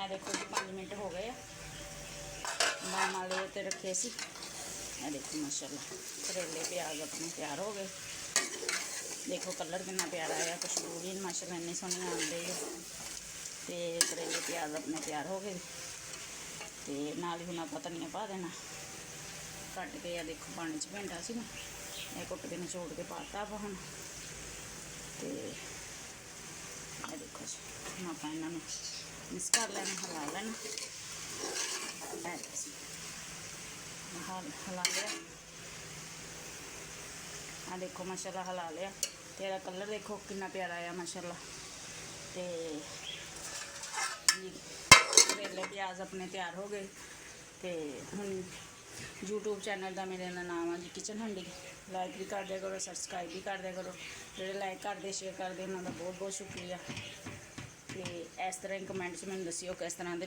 मैं देखो जी 5 मिनट हो गए दम वाले उत्ते रखे सी। मैं देखो माशाल्लाह करेले प्याज अपने तैयार हो गए। देखो कलर कितना प्यारा आया, खुशबू भी माशाल्लाह इन्नी सोहनी आंदी है। तो करेले प्याज अपने तैयार हो गए। तो नाल ही हुण आपां धनिया पा देना कट के। देखो पानी च भेंडा सी ना, ये कुट के निचोड़ के पाता आप हम। तो देखो जी हम आप इन्हों मिक्स कर लेना, हिला लेना। हिला लिया, आ देखो माशाल्लाह हिला लिया। तेरा कलर देखो कितना प्यारा आया माशाल्लाह। तो करेले प्याज अपने तैयार हो गए। तो हुण यूट्यूब चैनल का मेरे नाम है जी किचन हंडी। लाइक भी कर दिया करो, सबसक्राइब भी कर दिया करो। जो लाइक करते शेयर करते उन्होंने बहुत बहुत शुक्रिया। तो इस तरह ही कमेंट में मैंने दसियो किस तरह के